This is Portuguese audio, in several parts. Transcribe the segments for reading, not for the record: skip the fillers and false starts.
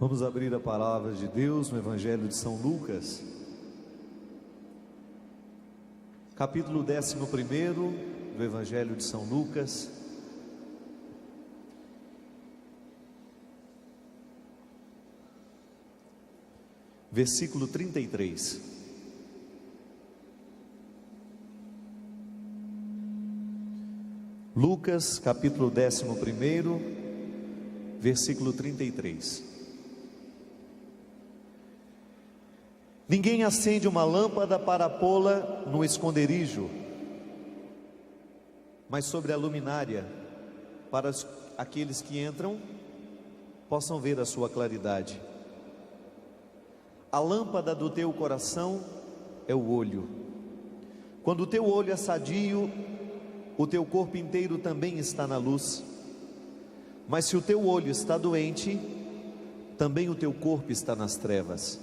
Vamos abrir a palavra de Deus no Evangelho de São Lucas, capítulo 11 do Evangelho de São Lucas, versículo 33. Lucas, capítulo 11, versículo 33. Ninguém acende uma lâmpada para pô-la no esconderijo, mas sobre a luminária, para aqueles que entram possam ver a sua claridade. A lâmpada do teu coração é o olho. Quando o teu olho é sadio, o teu corpo inteiro também está na luz. Mas se o teu olho está doente, também o teu corpo está nas trevas.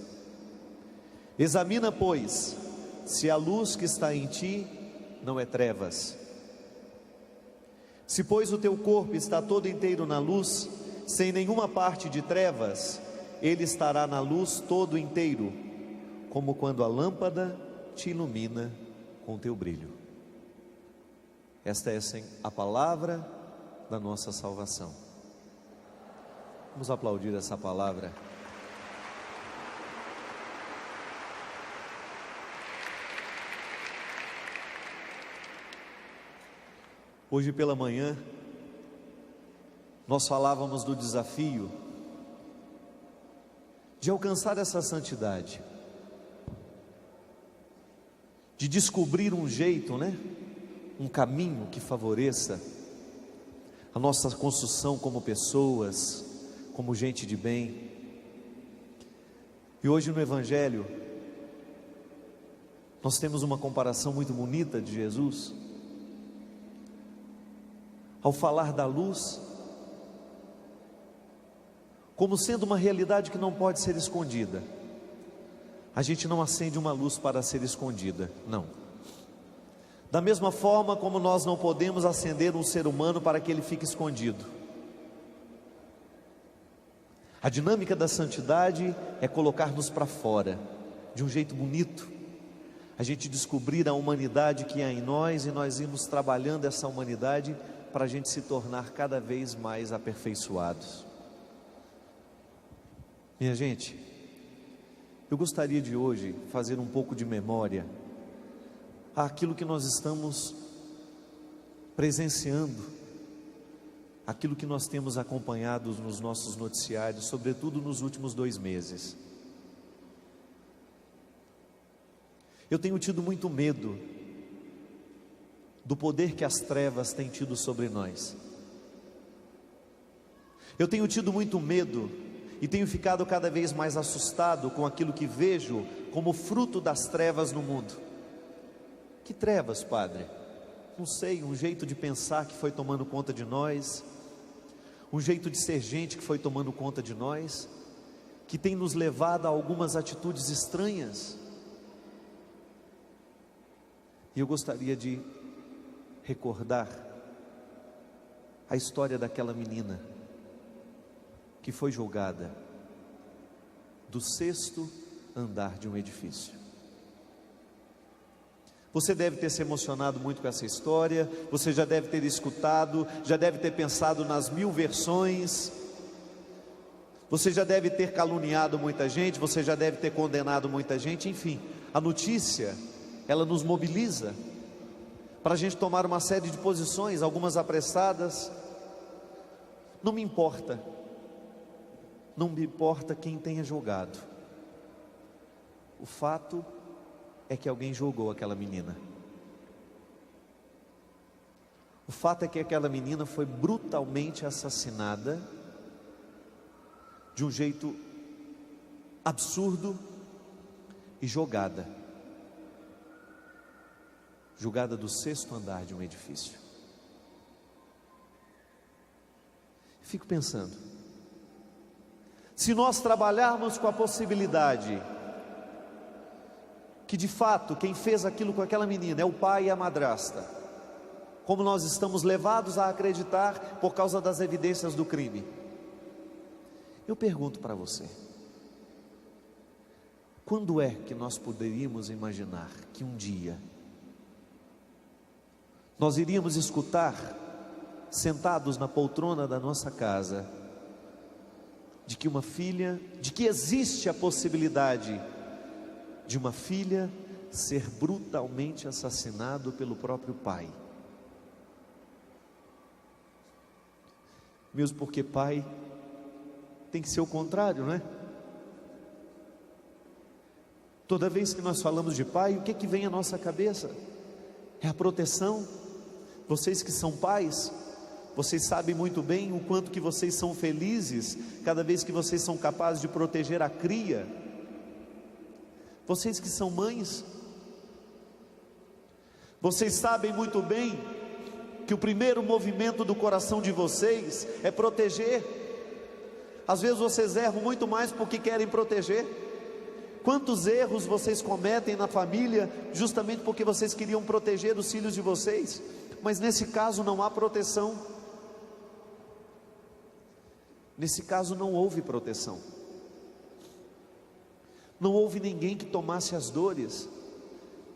Examina, pois, se a luz que está em ti não é trevas. Se, pois, o teu corpo está todo inteiro na luz, sem nenhuma parte de trevas, ele estará na luz todo inteiro, como quando a lâmpada te ilumina com teu brilho. Esta é a palavra da nossa salvação. Vamos aplaudir essa palavra. Hoje pela manhã, nós falávamos do desafio de alcançar essa santidade, de descobrir um jeito, um caminho que favoreça a nossa construção como pessoas, como gente de bem. E hoje no Evangelho, nós temos uma comparação muito bonita de Jesus, ao falar da luz, como sendo uma realidade que não pode ser escondida. A gente não acende uma luz para ser escondida, não. Da mesma forma como nós não podemos acender um ser humano para que ele fique escondido. A dinâmica da santidade é colocar-nos para fora, de um jeito bonito, a gente descobrir a humanidade que há em nós, e nós irmos trabalhando essa humanidade para a gente se tornar cada vez mais aperfeiçoados. Minha gente, eu gostaria de hoje fazer um pouco de memória àquilo que nós estamos presenciando, aquilo que nós temos acompanhado nos nossos noticiários, sobretudo nos últimos 2 meses. Eu tenho tido muito medo do poder que as trevas têm tido sobre nós. Eu tenho tido muito medo e tenho ficado cada vez mais assustado com aquilo que vejo como fruto das trevas no mundo. Que trevas, Padre? Não sei, um jeito de pensar que foi tomando conta de nós, um jeito de ser gente que foi tomando conta de nós, que tem nos levado a algumas atitudes estranhas. E eu gostaria de recordar a história daquela menina que foi jogada do 6º andar de um edifício. Você deve ter se emocionado muito com essa história, você já deve ter escutado, já deve ter pensado nas 1000 versões, você já deve ter caluniado muita gente, você já deve ter condenado muita gente. Enfim, a notícia, ela nos mobiliza para a gente tomar uma série de posições, algumas apressadas. Não me importa quem tenha jogado. O fato é que alguém jogou aquela menina. O fato é que aquela menina foi brutalmente assassinada, de um jeito absurdo, e jogada do 6º andar de um edifício. Fico pensando, se nós trabalharmos com a possibilidade que de fato quem fez aquilo com aquela menina é o pai e a madrasta, como nós estamos levados a acreditar por causa das evidências do crime, Eu pergunto para você: quando é que nós poderíamos imaginar que um dia nós iríamos escutar, sentados na poltrona da nossa casa, de que existe a possibilidade de uma filha ser brutalmente assassinada pelo próprio pai? Mesmo porque pai tem que ser o contrário, não é? Toda vez que nós falamos de pai, o que que vem à nossa cabeça? É a proteção. Vocês que são pais, vocês sabem muito bem o quanto que vocês são felizes cada vez que vocês são capazes de proteger a cria. Vocês que são mães, vocês sabem muito bem que o primeiro movimento do coração de vocês é proteger. Às vezes vocês erram muito mais porque querem proteger. Quantos erros vocês cometem na família justamente porque vocês queriam proteger os filhos de vocês, mas nesse caso não há proteção. Nesse caso não houve proteção. Não houve ninguém que tomasse as dores.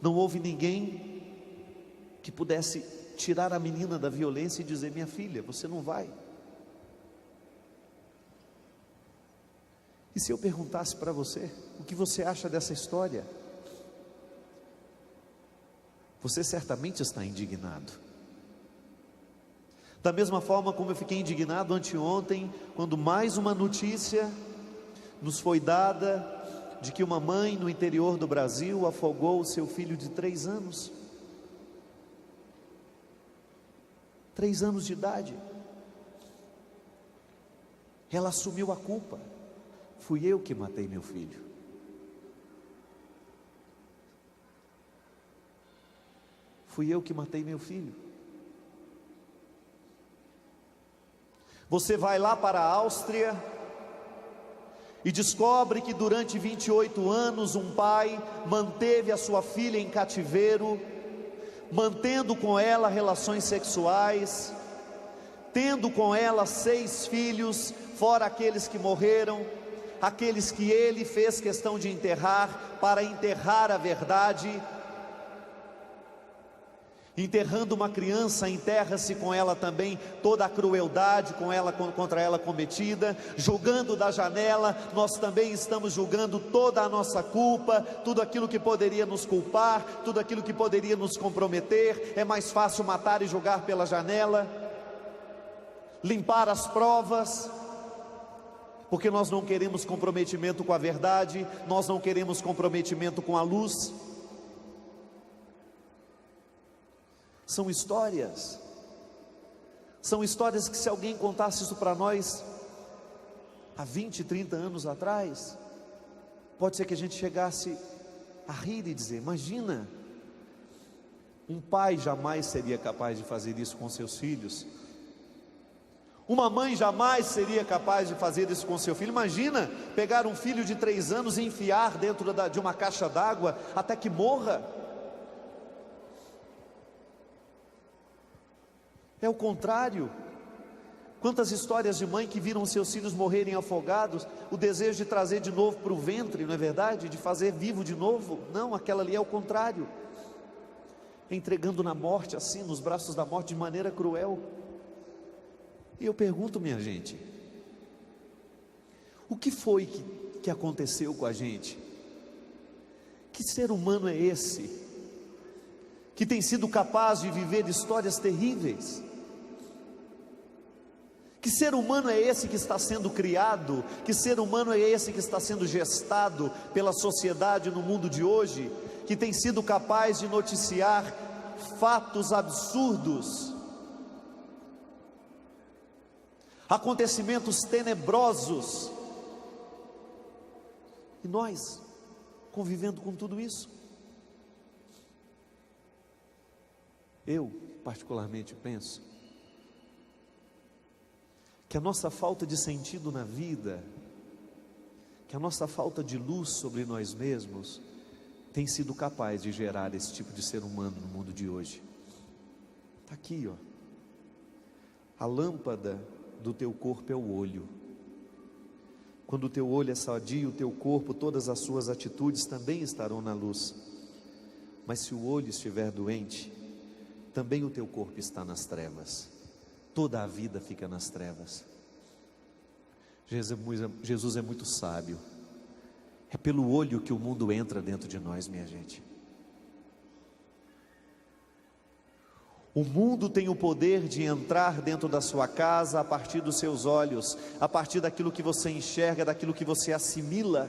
Não houve ninguém que pudesse tirar a menina da violência e dizer: minha filha, você não vai. E se eu perguntasse para você, o que você acha dessa história? Você certamente está indignado. Da mesma forma como eu fiquei indignado anteontem, quando mais uma notícia nos foi dada, de que uma mãe no interior do Brasil afogou o seu filho de 3 anos. 3 anos de idade. Ela assumiu a culpa: fui eu que matei meu filho. Fui eu que matei meu filho. Você vai lá para a Áustria e descobre que durante 28 anos um pai manteve a sua filha em cativeiro, mantendo com ela relações sexuais, tendo com ela 6 filhos, fora aqueles que morreram, aqueles que ele fez questão de enterrar, para enterrar a verdade. Enterrando uma criança, enterra-se com ela também toda a crueldade contra ela cometida. Julgando da janela, nós também estamos julgando toda a nossa culpa, tudo aquilo que poderia nos culpar, tudo aquilo que poderia nos comprometer. É mais fácil matar e julgar pela janela, limpar as provas, porque nós não queremos comprometimento com a verdade, nós não queremos comprometimento com a luz. São histórias que, se alguém contasse isso para nós há 20, 30 anos atrás, pode ser que a gente chegasse a rir e dizer: imagina, um pai jamais seria capaz de fazer isso com seus filhos, uma mãe jamais seria capaz de fazer isso com seu filho. Imagina pegar um filho de 3 anos e enfiar dentro de uma caixa d'água até que morra. É o contrário. Quantas histórias de mãe que viram seus filhos morrerem afogados, o desejo de trazer de novo para o ventre, não é verdade? De fazer vivo de novo. Não, aquela ali é o contrário, entregando na morte, assim, nos braços da morte, de maneira cruel. E eu pergunto, minha gente, o que foi que aconteceu com a gente? Que ser humano é esse, que tem sido capaz de viver histórias terríveis? Que ser humano é esse que está sendo criado? Que ser humano é esse que está sendo gestado pela sociedade no mundo de hoje, que tem sido capaz de noticiar fatos absurdos, acontecimentos tenebrosos, e nós convivendo com tudo isso? Eu particularmente penso que a nossa falta de sentido na vida, que a nossa falta de luz sobre nós mesmos, tem sido capaz de gerar esse tipo de ser humano no mundo de hoje. Está aqui, ó. A lâmpada do teu corpo é o olho. Quando o teu olho é sadio, o teu corpo, todas as suas atitudes também estarão na luz. Mas se o olho estiver doente, também o teu corpo está nas trevas. Toda a vida fica nas trevas. Jesus é muito sábio. É pelo olho que o mundo entra dentro de nós, minha gente. O mundo tem o poder de entrar dentro da sua casa a partir dos seus olhos, a partir daquilo que você enxerga, daquilo que você assimila,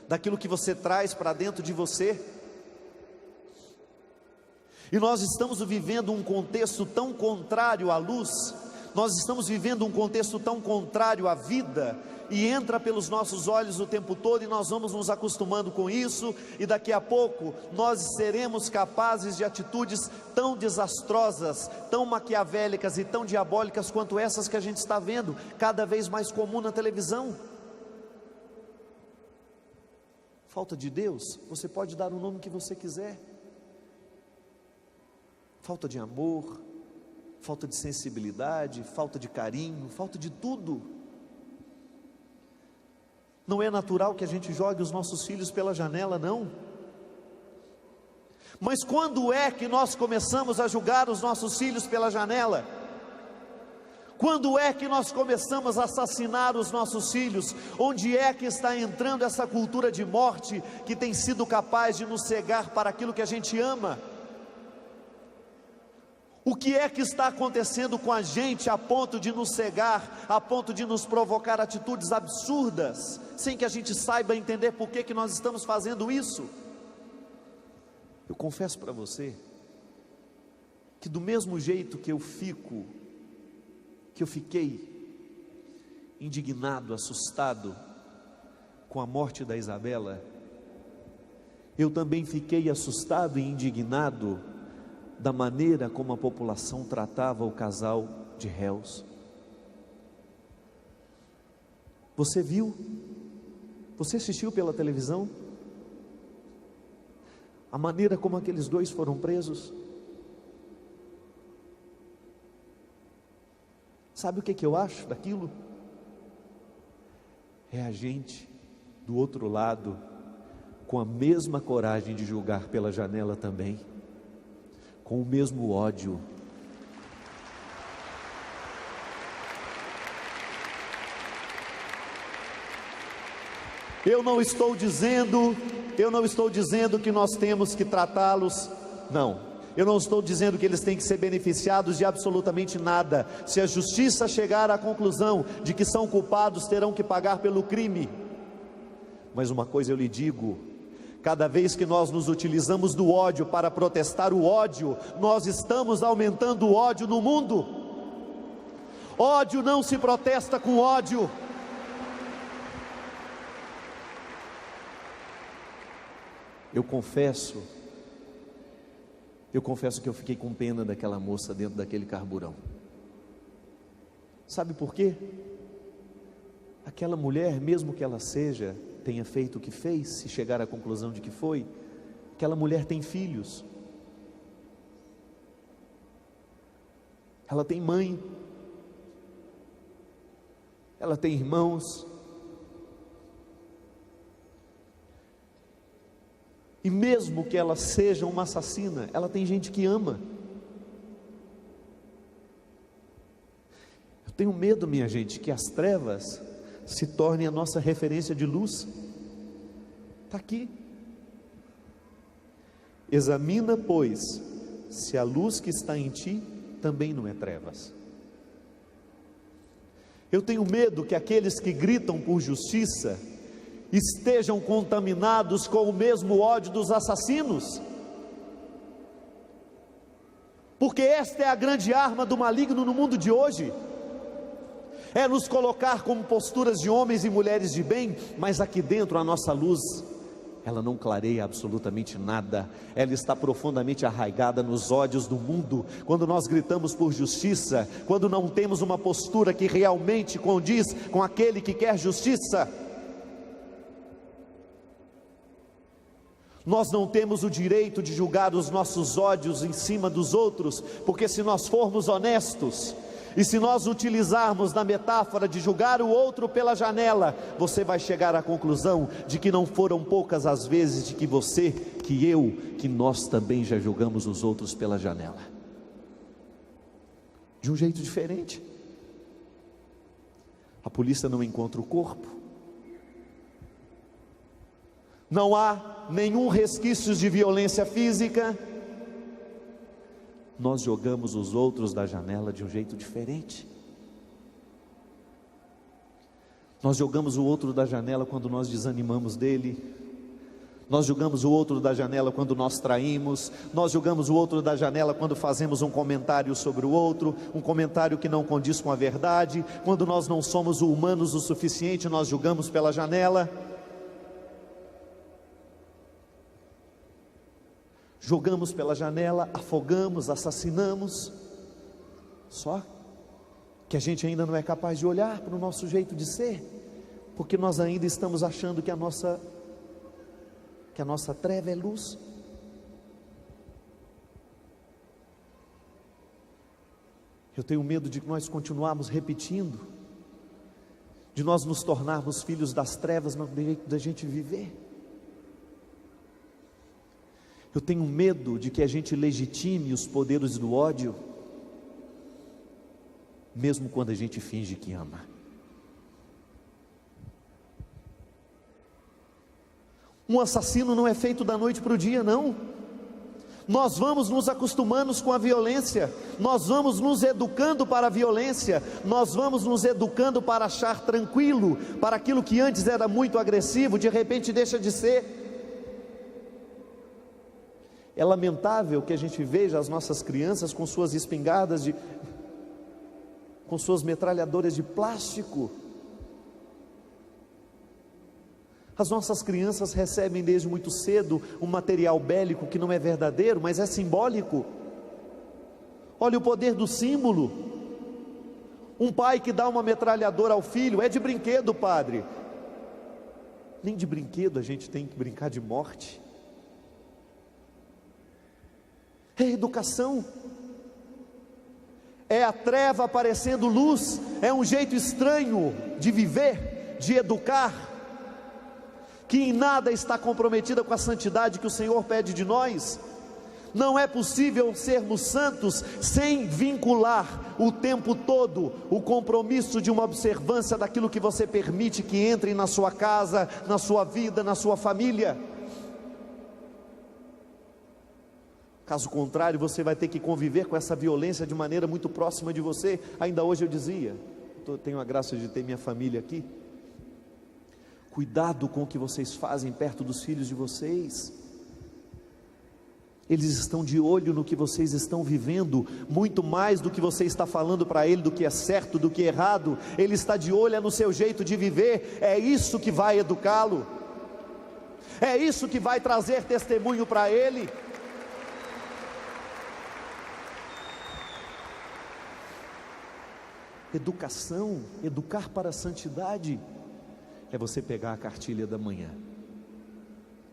daquilo que você traz para dentro de você. E nós estamos vivendo um contexto tão contrário à luz, nós estamos vivendo um contexto tão contrário à vida, e entra pelos nossos olhos o tempo todo, e nós vamos nos acostumando com isso, e daqui a pouco nós seremos capazes de atitudes tão desastrosas, tão maquiavélicas e tão diabólicas quanto essas que a gente está vendo, cada vez mais comum na televisão. Falta de Deus, você pode dar o nome que você quiser. Falta de amor, falta de sensibilidade, falta de carinho, falta de tudo. Não é natural que a gente jogue os nossos filhos pela janela, não. Mas quando é que nós começamos a julgar os nossos filhos pela janela? Quando é que nós começamos a assassinar os nossos filhos? Onde é que está entrando essa cultura de morte que tem sido capaz de nos cegar para aquilo que a gente ama? O que é que está acontecendo com a gente a ponto de nos cegar, a ponto de nos provocar atitudes absurdas, sem que a gente saiba entender por que nós estamos fazendo isso? Eu confesso para você, que do mesmo jeito que eu fiquei indignado, assustado com a morte da Isabela, eu também fiquei assustado e indignado da maneira como a população tratava o casal de réus. Você viu? Você assistiu pela televisão? A maneira como aqueles dois foram presos? Sabe o que eu acho daquilo? É a gente do outro lado, com a mesma coragem de julgar pela janela também, com o mesmo ódio. Eu não estou dizendo que nós temos que tratá-los, não. Eu não estou dizendo que eles têm que ser beneficiados de absolutamente nada. Se a justiça chegar à conclusão de que são culpados, terão que pagar pelo crime. Mas uma coisa eu lhe digo: cada vez que nós nos utilizamos do ódio para protestar o ódio, nós estamos aumentando o ódio no mundo. Ódio não se protesta com ódio. Eu confesso que eu fiquei com pena daquela moça dentro daquele carburão. Sabe por quê? Aquela mulher, mesmo que ela tenha feito o que fez, se chegar à conclusão de que foi, aquela mulher tem filhos, ela tem mãe, ela tem irmãos, e mesmo que ela seja uma assassina, ela tem gente que ama. Eu tenho medo, minha gente, que as trevas se tornem a nossa referência de luz. Está aqui. Examina, pois, se a luz que está em ti também não é trevas. Eu tenho medo que aqueles que gritam por justiça estejam contaminados com o mesmo ódio dos assassinos, porque esta é a grande arma do maligno no mundo de hoje, é nos colocar como posturas de homens e mulheres de bem, mas aqui dentro a nossa luz, ela não clareia absolutamente nada, ela está profundamente arraigada nos ódios do mundo. Quando nós gritamos por justiça, quando não temos uma postura que realmente condiz com aquele que quer justiça, nós não temos o direito de julgar os nossos ódios em cima dos outros, porque se nós formos honestos, E se nós utilizarmos na metáfora de julgar o outro pela janela, você vai chegar à conclusão de que não foram poucas as vezes de que você, que eu, que nós também já julgamos os outros pela janela, de um jeito diferente. A polícia não encontra o corpo, não há nenhum resquício de violência física, nós jogamos os outros da janela de um jeito diferente. Nós jogamos o outro da janela quando nós desanimamos dele, nós jogamos o outro da janela quando nós traímos, nós jogamos o outro da janela quando fazemos um comentário sobre o outro, um comentário que não condiz com a verdade, quando nós não somos humanos o suficiente, nós jogamos pela janela. Jogamos pela janela, afogamos, assassinamos, só que a gente ainda não é capaz de olhar para o nosso jeito de ser, porque nós ainda estamos achando que a nossa treva é luz. Eu tenho medo de que nós continuarmos repetindo, de nós nos tornarmos filhos das trevas no jeito da gente viver. Eu tenho medo de que a gente legitime os poderes do ódio, mesmo quando a gente finge que ama. Um assassino não é feito da noite para o dia, não. Nós vamos nos acostumando com a violência, nós vamos nos educando para a violência, nós vamos nos educando para achar tranquilo, para aquilo que antes era muito agressivo, de repente deixa de ser. É lamentável que a gente veja as nossas crianças com suas espingardas, com suas metralhadoras de plástico. As nossas crianças recebem desde muito cedo um material bélico que não é verdadeiro, mas é simbólico. Olha o poder do símbolo. Um pai que dá uma metralhadora ao filho, é de brinquedo, padre. Nem de brinquedo a gente tem que brincar de morte. É educação, é a treva parecendo luz, é um jeito estranho de viver, de educar, que em nada está comprometida com a santidade que o Senhor pede de nós. Não é possível sermos santos sem vincular o tempo todo o compromisso de uma observância daquilo que você permite que entre na sua casa, na sua vida, na sua família. Caso contrário, você vai ter que conviver com essa violência de maneira muito próxima de você. Ainda hoje eu dizia, tenho a graça de ter minha família aqui. Cuidado com o que vocês fazem perto dos filhos de vocês. Eles estão de olho no que vocês estão vivendo, muito mais do que você está falando para ele, do que é certo, do que é errado. Ele está de olho no seu jeito de viver. É isso que vai educá-lo, é isso que vai trazer testemunho para ele. Educação, educar para a santidade, é você pegar a cartilha da manhã.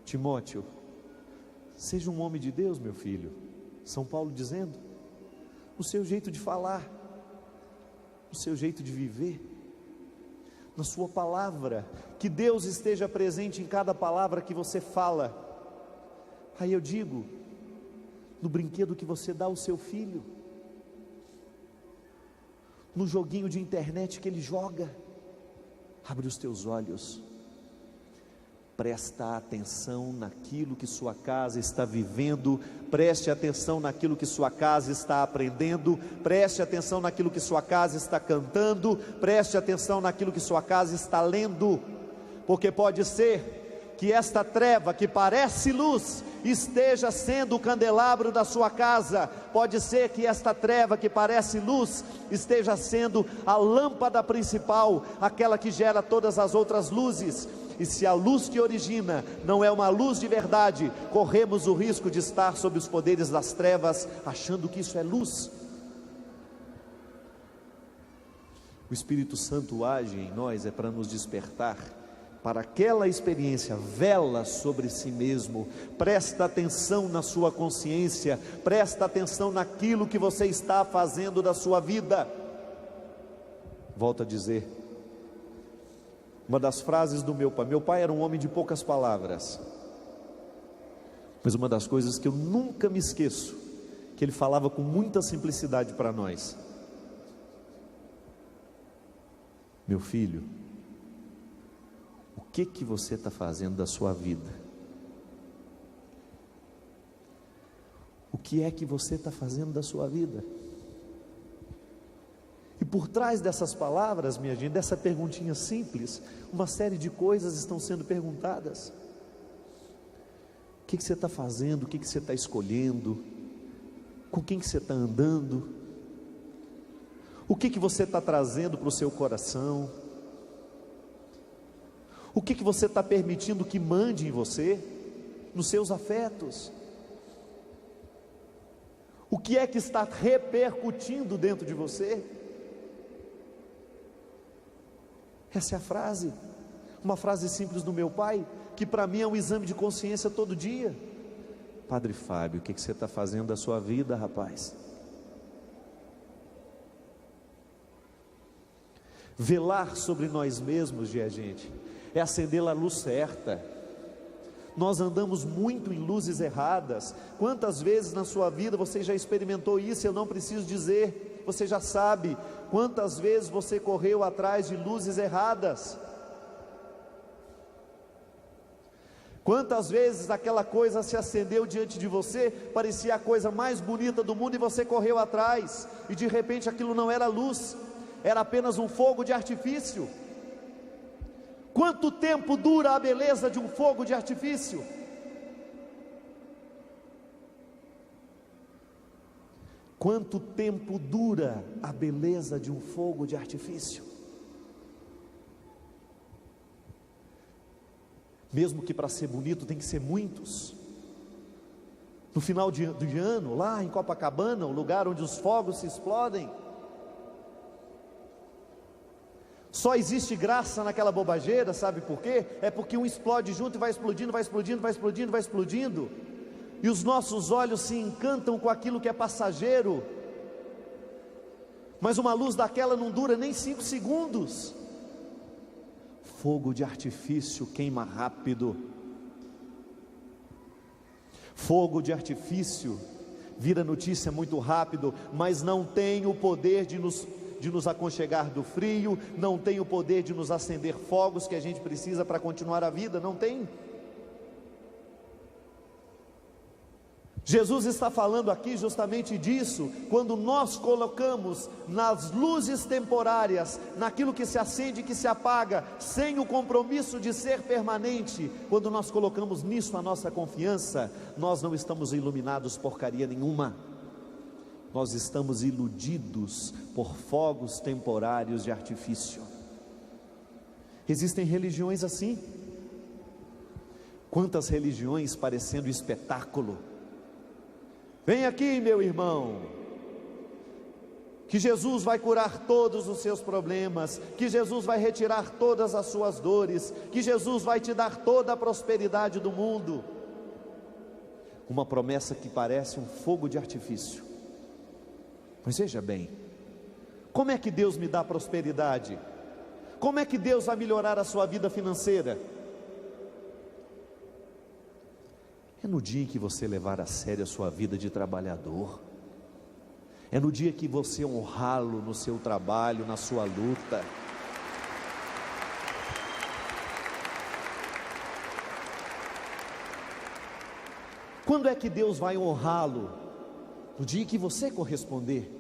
Timóteo, seja um homem de Deus, meu filho. São Paulo dizendo, o seu jeito de falar, o seu jeito de viver, na sua palavra, que Deus esteja presente em cada palavra que você fala. Aí eu digo, no brinquedo que você dá ao seu filho, no joguinho de internet que ele joga, abre os teus olhos, presta atenção naquilo que sua casa está vivendo, preste atenção naquilo que sua casa está aprendendo, preste atenção naquilo que sua casa está cantando, preste atenção naquilo que sua casa está lendo, porque pode ser que esta treva que parece luz esteja sendo o candelabro da sua casa. Pode ser que esta treva que parece luz esteja sendo a lâmpada principal, aquela que gera todas as outras luzes. E se a luz que origina não é uma luz de verdade, corremos o risco de estar sob os poderes das trevas, achando que isso é luz. O Espírito Santo age em nós para nos despertar para aquela experiência. Vela sobre si mesmo, presta atenção na sua consciência, presta atenção naquilo que você está fazendo da sua vida. Volto a dizer, uma das frases do meu pai era um homem de poucas palavras, mas uma das coisas que eu nunca me esqueço, que ele falava com muita simplicidade para nós: meu filho, o que você está fazendo da sua vida? O que é que você está fazendo da sua vida? E por trás dessas palavras, minha gente, dessa perguntinha simples, uma série de coisas estão sendo perguntadas. O que você está fazendo? O que você está escolhendo? Com quem que você está andando? O que você está trazendo para o seu coração? O que você está permitindo que mande em você, nos seus afetos? O que é que está repercutindo dentro de você? Essa é a frase, uma frase simples do meu pai, que para mim é um exame de consciência todo dia. Padre Fábio, o que você está fazendo da sua vida, rapaz? Velar sobre nós mesmos, gente, é acender a luz certa. Nós andamos muito em luzes erradas. Quantas vezes na sua vida você já experimentou isso? Eu não preciso dizer, você já sabe. Quantas vezes você correu atrás de luzes erradas? Quantas vezes aquela coisa se acendeu diante de você, parecia a coisa mais bonita do mundo, e você correu atrás, e de repente aquilo não era luz, era apenas um fogo de artifício. Quanto tempo dura a beleza de um fogo de artifício? Quanto tempo dura a beleza de um fogo de artifício? Mesmo que para ser bonito tem que ser muitos. No final do ano, lá em Copacabana, o lugar onde os fogos se explodem, só existe graça naquela bobageira, sabe por quê? É porque um explode junto e vai explodindo, vai explodindo, vai explodindo, vai explodindo, e os nossos olhos se encantam com aquilo que é passageiro, mas uma luz daquela não dura nem 5 segundos. Fogo de artifício queima rápido. Fogo de artifício vira notícia muito rápido, mas não tem o poder de nos aconchegar do frio, não tem o poder de nos acender fogos que a gente precisa para continuar a vida, não tem. Jesus está falando aqui justamente disso, quando nós colocamos nas luzes temporárias, naquilo que se acende e que se apaga, sem o compromisso de ser permanente, quando nós colocamos nisso a nossa confiança, nós não estamos iluminados porcaria nenhuma, nós estamos iludidos por fogos temporários de artifício. Existem religiões assim. Quantas religiões parecendo espetáculo. Vem aqui, meu irmão, que Jesus vai curar todos os seus problemas, que Jesus vai retirar todas as suas dores, que Jesus vai te dar toda a prosperidade do mundo. Uma promessa que parece um fogo de artifício. Mas veja bem, como é que Deus me dá prosperidade? Como é que Deus vai melhorar a sua vida financeira? É no dia em que você levar a sério a sua vida de trabalhador, é no dia que você honrá-lo no seu trabalho, na sua luta. Quando é que Deus vai honrá-lo? No dia em que você corresponder,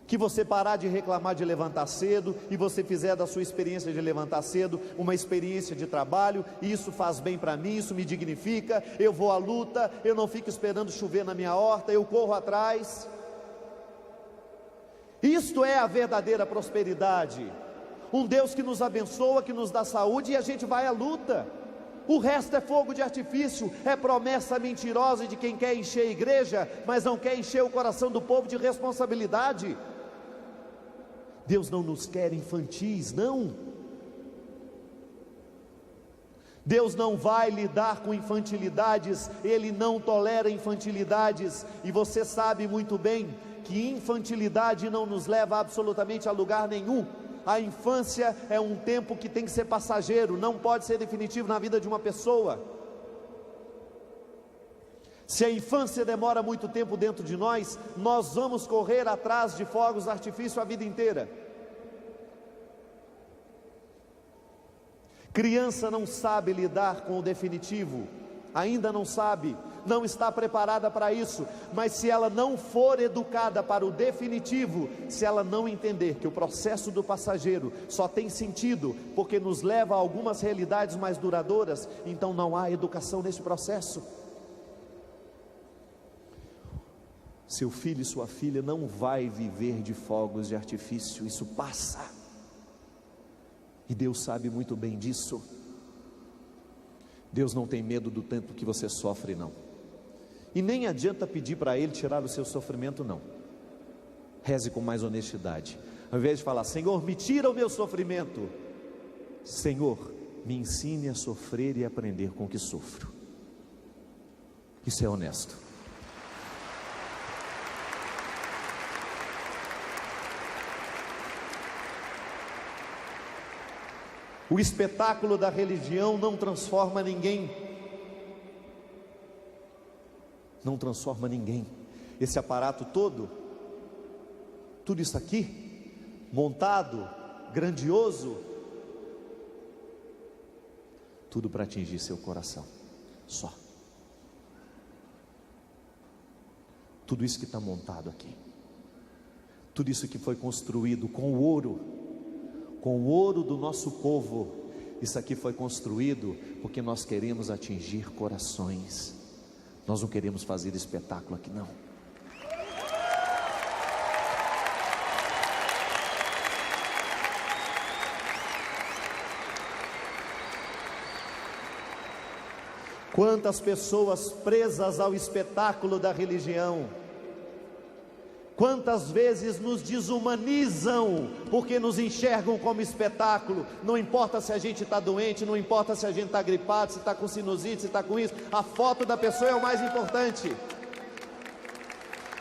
que você parar de reclamar de levantar cedo, e você fizer da sua experiência de levantar cedo uma experiência de trabalho, e isso faz bem para mim, isso me dignifica, eu vou à luta, eu não fico esperando chover na minha horta, eu corro atrás. Isto é a verdadeira prosperidade, um Deus que nos abençoa, que nos dá saúde, e a gente vai à luta. O resto é fogo de artifício, é promessa mentirosa de quem quer encher a igreja, mas não quer encher o coração do povo de responsabilidade. Deus não nos quer infantis, não. Deus não vai lidar com infantilidades, Ele não tolera infantilidades, e você sabe muito bem que infantilidade não nos leva absolutamente a lugar nenhum. A infância é um tempo que tem que ser passageiro, não pode ser definitivo na vida de uma pessoa. Se a infância demora muito tempo dentro de nós, nós vamos correr atrás de fogos de artifício a vida inteira. Criança não sabe lidar com o definitivo, ainda não sabe, não está preparada para isso, mas se ela não for educada para o definitivo, se ela não entender que o processo do passageiro só tem sentido porque nos leva a algumas realidades mais duradouras, então não há educação nesse processo. Seu filho e sua filha não vai viver de fogos de artifício, isso passa. E Deus sabe muito bem disso. Deus não tem medo do tempo que você sofre, não. E nem adianta pedir para Ele tirar o seu sofrimento, não. Reze com mais honestidade. Ao invés de falar, Senhor, me tira o meu sofrimento, Senhor, me ensine a sofrer e aprender com o que sofro. Isso é honesto. O espetáculo da religião não transforma ninguém. Não transforma ninguém. Esse aparato todo, tudo isso aqui, montado, grandioso, tudo para atingir seu coração, só. Tudo isso que está montado aqui, tudo isso que foi construído com o ouro do nosso povo, isso aqui foi construído porque nós queremos atingir corações, nós não queremos fazer espetáculo aqui não. Quantas pessoas presas ao espetáculo da religião, quantas vezes nos desumanizam, porque nos enxergam como espetáculo. Não importa se a gente está doente, não importa se a gente está gripado, se está com sinusite, se está com isso, a foto da pessoa é o mais importante.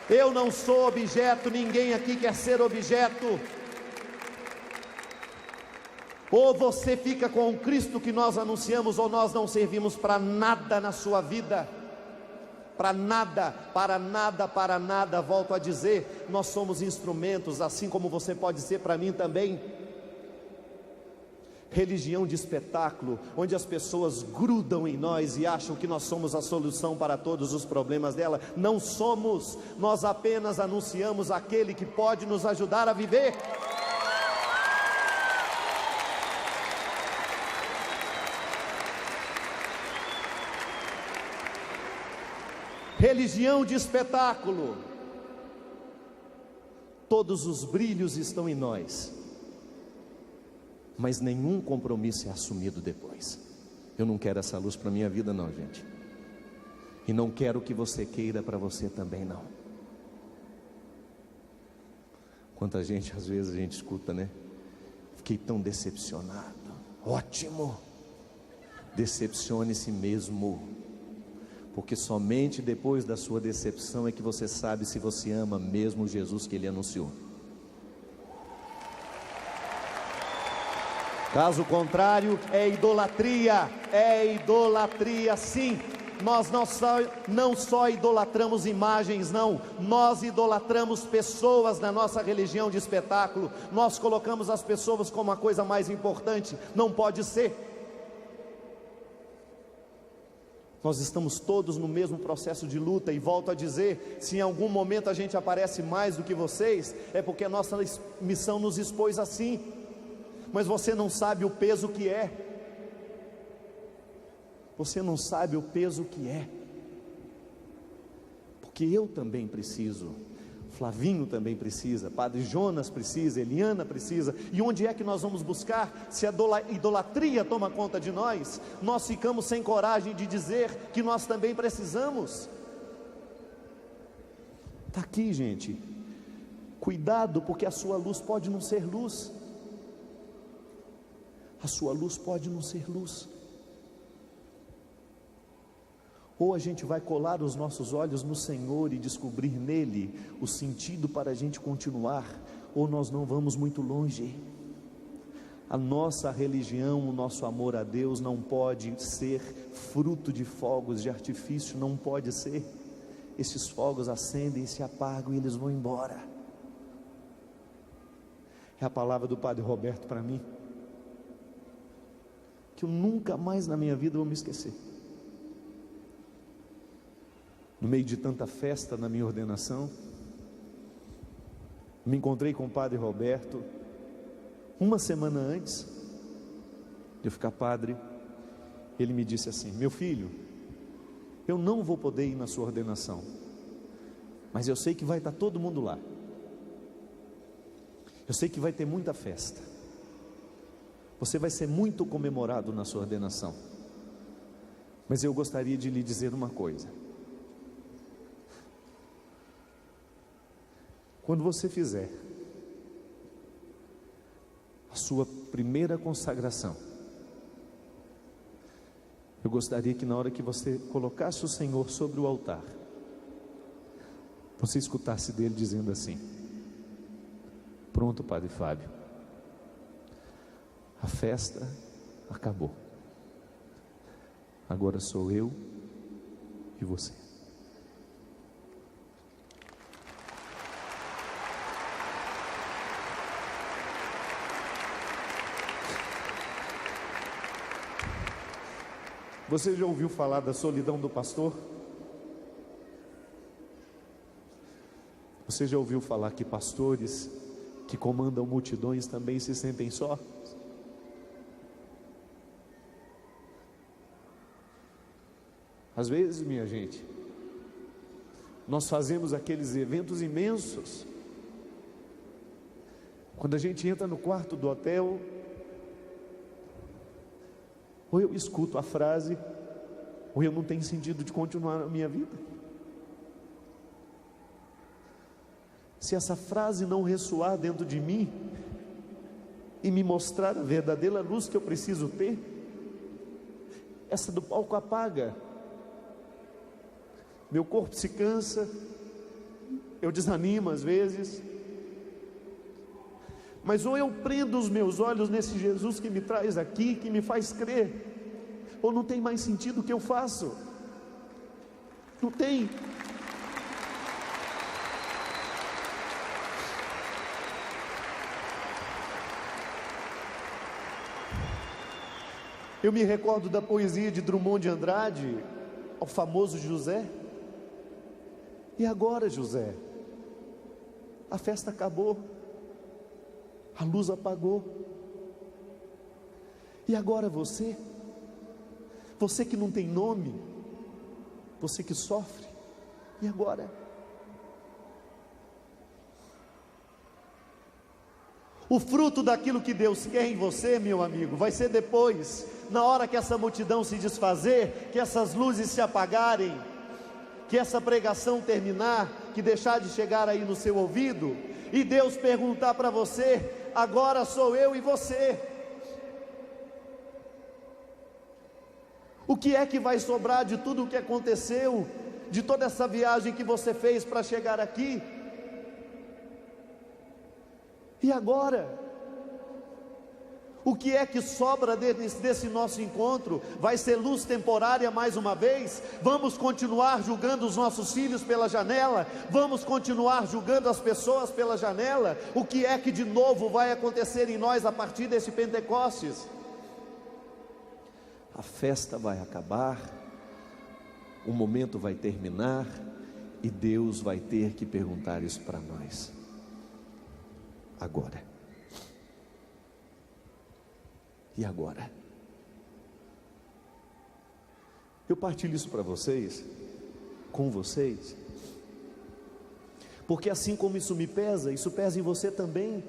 Eu não sou objeto, ninguém aqui quer ser objeto. Ou você fica com o Cristo que nós anunciamos, ou nós não servimos para nada na sua vida. Para nada, volto a dizer, nós somos instrumentos, assim como você pode ser para mim também. Religião de espetáculo, onde as pessoas grudam em nós e acham que nós somos a solução para todos os problemas dela. Não somos, nós apenas anunciamos aquele que pode nos ajudar a viver. Religião de espetáculo, todos os brilhos estão em nós, mas nenhum compromisso é assumido depois. Eu não quero essa luz para a minha vida não, gente, e não quero que você queira para você também não. Quanta gente, às vezes a gente escuta, né? Fiquei tão decepcionado. Ótimo, decepcione-se mesmo, porque somente depois da sua decepção é que você sabe se você ama mesmo Jesus que Ele anunciou. Caso contrário, é idolatria sim. Nós não só idolatramos imagens, não, nós idolatramos pessoas na nossa religião de espetáculo. Nós colocamos as pessoas como a coisa mais importante, não pode ser. Nós estamos todos no mesmo processo de luta, e volto a dizer, se em algum momento a gente aparece mais do que vocês, é porque a nossa missão nos expôs assim, mas você não sabe o peso que é, você não sabe o peso que é, porque eu também preciso, Flavinho também precisa, Padre Jonas precisa, Eliana precisa. E onde é que nós vamos buscar? Se a idolatria toma conta de nós, nós ficamos sem coragem de dizer que nós também precisamos. Está aqui, gente, cuidado, porque a sua luz pode não ser luz, a sua luz pode não ser luz. Ou a gente vai colar os nossos olhos no Senhor e descobrir nele o sentido para a gente continuar, ou nós não vamos muito longe. A nossa religião, o nosso amor a Deus não pode ser fruto de fogos de artifício, não pode ser. Esses fogos acendem, se apagam e eles vão embora. É a palavra do Padre Roberto para mim, que eu nunca mais na minha vida vou me esquecer. No meio de tanta festa na minha ordenação, me encontrei com o Padre Roberto uma semana antes de eu ficar padre. Ele me disse assim: meu filho, eu não vou poder ir na sua ordenação, mas eu sei que vai estar todo mundo lá, eu sei que vai ter muita festa, você vai ser muito comemorado na sua ordenação, mas eu gostaria de lhe dizer uma coisa: quando você fizer a sua primeira consagração, eu gostaria que na hora que você colocasse o Senhor sobre o altar, você escutasse dele dizendo assim: pronto, Padre Fábio, a festa acabou, agora sou eu e você. Você já ouviu falar da solidão do pastor? Você já ouviu falar que pastores que comandam multidões também se sentem só? Às vezes, minha gente, nós fazemos aqueles eventos imensos. Quando a gente entra no quarto do hotel, ou eu escuto a frase, ou eu não tenho sentido de continuar a minha vida. Se essa frase não ressoar dentro de mim e me mostrar a verdadeira luz que eu preciso ter, essa do palco apaga, meu corpo se cansa, eu desanimo às vezes, mas ou eu prendo os meus olhos nesse Jesus que me traz aqui, que me faz crer, ou não tem mais sentido o que eu faço. Não tem. Eu me recordo da poesia de Drummond de Andrade, ao famoso José. E agora, José? A festa acabou, a luz apagou, e agora você? Você que não tem nome, você que sofre, e agora? O fruto daquilo que Deus quer em você, meu amigo, vai ser depois, na hora que essa multidão se desfazer, que essas luzes se apagarem, que essa pregação terminar, que deixar de chegar aí no seu ouvido, e Deus perguntar para você: agora sou eu e você. O que é que vai sobrar de tudo o que aconteceu, de toda essa viagem que você fez para chegar aqui? E agora? O que é que sobra desse nosso encontro? Vai ser luz temporária mais uma vez? Vamos continuar julgando os nossos filhos pela janela? Vamos continuar julgando as pessoas pela janela? O que é que de novo vai acontecer em nós a partir desse Pentecostes? A festa vai acabar, o momento vai terminar, e Deus vai ter que perguntar isso para nós. Agora? E agora? Eu partilho isso para vocês, com vocês, porque assim como isso me pesa, isso pesa em você também.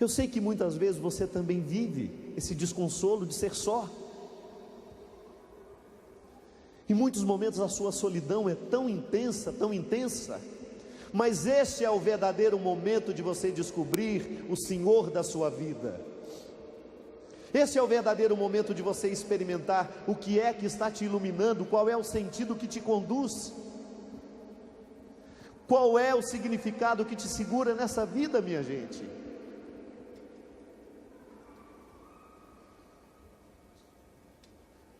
Eu sei que muitas vezes você também vive esse desconsolo de ser só. Em muitos momentos a sua solidão é tão intensa, mas este é o verdadeiro momento de você descobrir o Senhor da sua vida. Esse é o verdadeiro momento de você experimentar o que é que está te iluminando, qual é o sentido que te conduz, qual é o significado que te segura nessa vida, minha gente.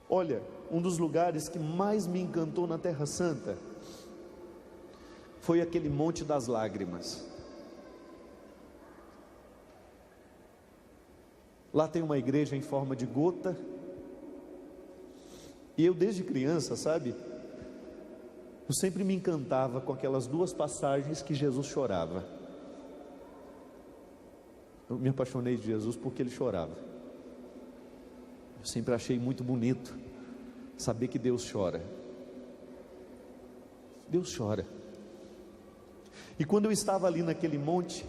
Olha, um dos lugares que mais me encantou na Terra Santa foi aquele Monte das Lágrimas. Lá tem uma igreja em forma de gota, e eu desde criança, sabe, eu sempre me encantava com aquelas duas passagens que Jesus chorava. Eu me apaixonei de Jesus porque ele chorava. Eu sempre achei muito bonito saber que Deus chora. Deus chora. E quando eu estava ali naquele monte,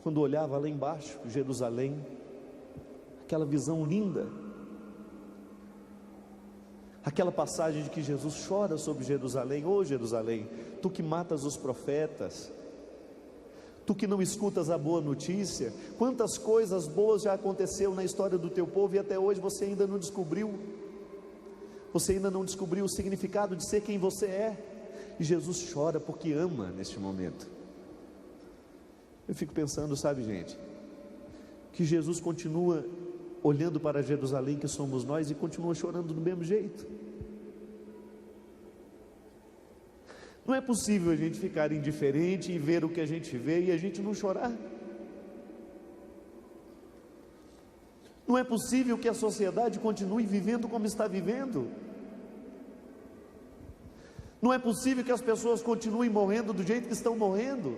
quando olhava lá embaixo, Jerusalém, aquela visão linda, aquela passagem de que Jesus chora sobre Jerusalém: ô Jerusalém, tu que matas os profetas, tu que não escutas a boa notícia, quantas coisas boas já aconteceu na história do teu povo e até hoje você ainda não descobriu, você ainda não descobriu o significado de ser quem você é. E Jesus chora porque ama neste momento. Eu fico pensando, sabe, gente, que Jesus continua olhando para Jerusalém, que somos nós, e continua chorando do mesmo jeito. Não é possível a gente ficar indiferente e ver o que a gente vê e a gente não chorar. Não é possível que a sociedade continue vivendo como está vivendo. Não é possível que as pessoas continuem morrendo do jeito que estão morrendo,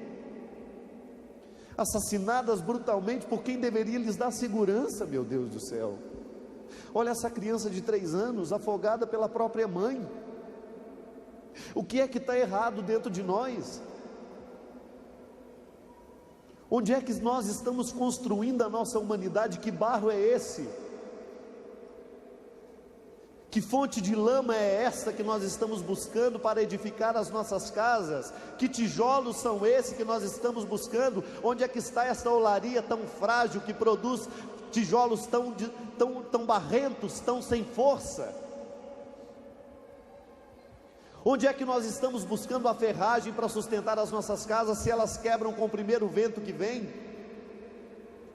assassinadas brutalmente por quem deveria lhes dar segurança. Meu Deus do céu, olha essa criança de 3 anos afogada pela própria mãe. O que é que está errado dentro de nós? Onde é que nós estamos construindo a nossa humanidade? Que barro é esse? Que fonte de lama é essa que nós estamos buscando para edificar as nossas casas? Que tijolos são esses que nós estamos buscando? Onde é que está essa olaria tão frágil que produz tijolos tão barrentos, tão sem força? Onde é que nós estamos buscando a ferragem para sustentar as nossas casas, se elas quebram com o primeiro vento que vem?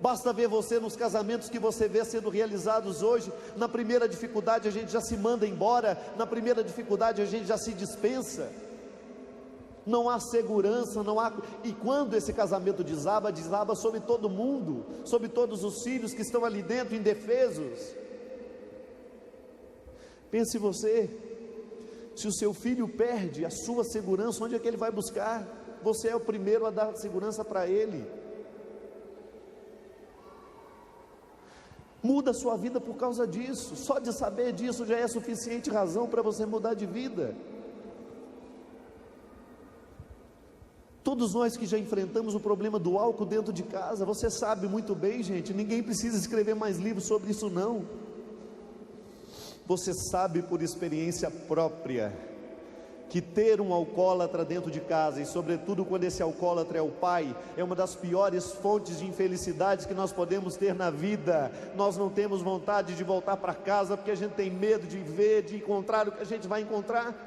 Basta ver você nos casamentos que você vê sendo realizados hoje. Na primeira dificuldade a gente já se manda embora, na primeira dificuldade a gente já se dispensa. Não há segurança, não há. E quando esse casamento desaba, desaba sobre todo mundo, sobre todos os filhos que estão ali dentro indefesos. Pense você, se o seu filho perde a sua segurança, onde é que ele vai buscar? Você é o primeiro a dar segurança para ele. Muda a sua vida por causa disso. Só de saber disso já é suficiente razão para você mudar de vida. Todos nós que já enfrentamos o problema do álcool dentro de casa, você sabe muito bem, gente, ninguém precisa escrever mais livros sobre isso não. Você sabe por experiência própria que ter um alcoólatra dentro de casa, e sobretudo quando esse alcoólatra é o pai, é uma das piores fontes de infelicidade que nós podemos ter na vida. Nós não temos vontade de voltar para casa, porque a gente tem medo de ver, de encontrar o que a gente vai encontrar.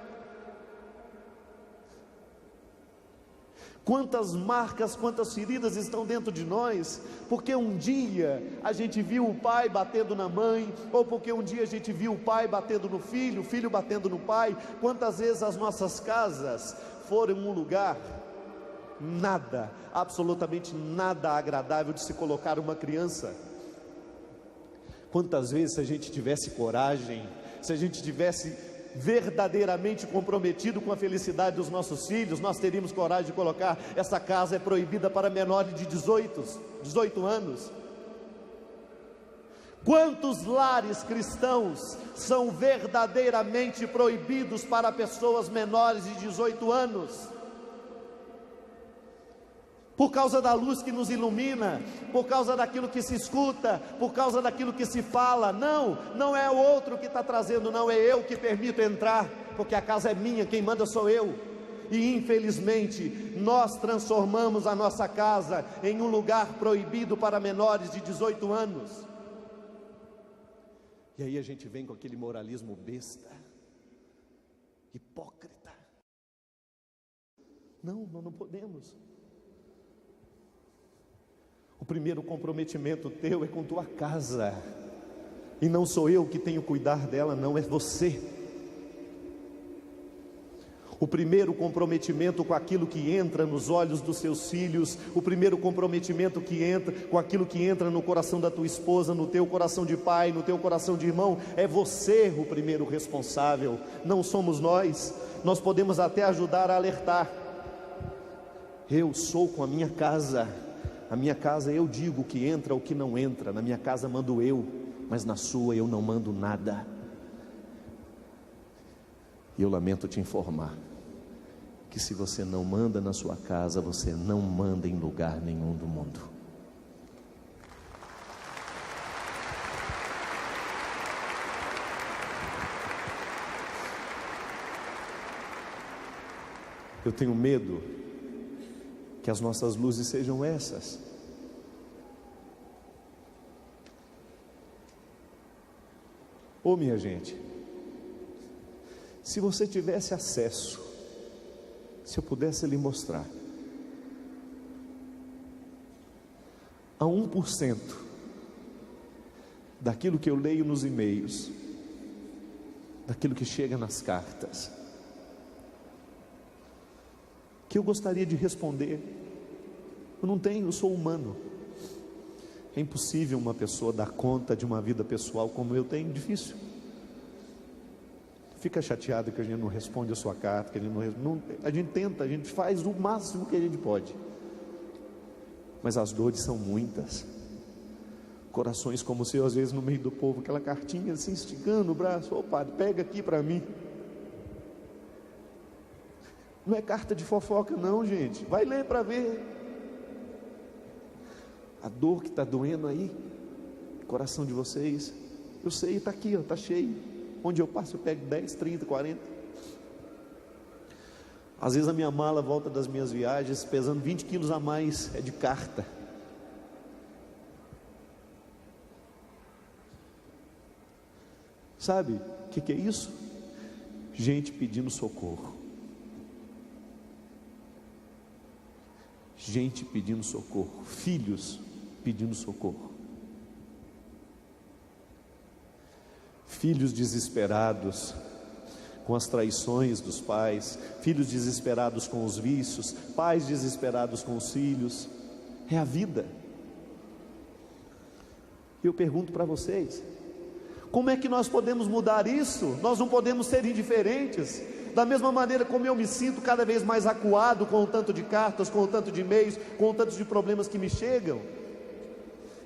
Quantas marcas, quantas feridas estão dentro de nós, porque um dia a gente viu o pai batendo na mãe, ou porque um dia a gente viu o pai batendo no filho, o filho batendo no pai. Quantas vezes as nossas casas foram um lugar, nada, absolutamente nada agradável de se colocar uma criança. Quantas vezes, se a gente tivesse coragem, se a gente tivesse verdadeiramente comprometido com a felicidade dos nossos filhos, nós teríamos coragem de colocar: essa casa é proibida para menores de 18 anos. Quantos lares cristãos são verdadeiramente proibidos para pessoas menores de 18 anos? Por causa da luz que nos ilumina, por causa daquilo que se escuta, por causa daquilo que se fala. Não é o outro que está trazendo, não, é eu que permito entrar, porque a casa é minha, quem manda sou eu. E infelizmente nós transformamos a nossa casa em um lugar proibido para menores de 18 anos. E aí a gente vem com aquele moralismo besta, hipócrita. Não, nós não podemos. O primeiro comprometimento teu é com tua casa, e não sou eu que tenho que cuidar dela, não, é você. O primeiro comprometimento com aquilo que entra nos olhos dos seus filhos, o primeiro comprometimento que entra com aquilo que entra no coração da tua esposa, no teu coração de pai, no teu coração de irmão, é você o primeiro responsável, não somos nós. Nós podemos até ajudar a alertar. Eu sou com a minha casa eu digo o que entra, o que não entra, na minha casa mando eu, mas na sua eu não mando nada. E eu lamento te informar que se você não manda na sua casa, você não manda em lugar nenhum do mundo. Eu tenho medo que as nossas luzes sejam essas. Ô minha gente, se você tivesse acesso, se eu pudesse lhe mostrar, a 1% daquilo que eu leio nos e-mails, daquilo que chega nas cartas, que eu gostaria de responder, eu não tenho, eu sou humano. É impossível uma pessoa dar conta de uma vida pessoal como eu tenho, difícil. Fica chateado que a gente não responde a sua carta, que a gente a gente tenta, a gente faz o máximo que a gente pode, mas as dores são muitas. Corações como o seu, às vezes no meio do povo, aquela cartinha assim, esticando o braço: ô padre, pega aqui para mim. Não é carta de fofoca não, gente, vai ler para ver a dor que está doendo aí, coração de vocês. Eu sei, está aqui, está cheio. Onde eu passo eu pego 10, 30, 40. Às vezes a minha mala volta das minhas viagens pesando 20 quilos a mais, é de carta. Sabe o que é isso? Gente pedindo socorro. Gente pedindo socorro, filhos pedindo socorro, filhos desesperados com as traições dos pais, filhos desesperados com os vícios, pais desesperados com os filhos. É a vida. Eu pergunto para vocês, como é que nós podemos mudar isso? Nós não podemos ser indiferentes. Da mesma maneira como eu me sinto cada vez mais acuado com o tanto de cartas, com o tanto de e-mails, com o tanto de problemas que me chegam,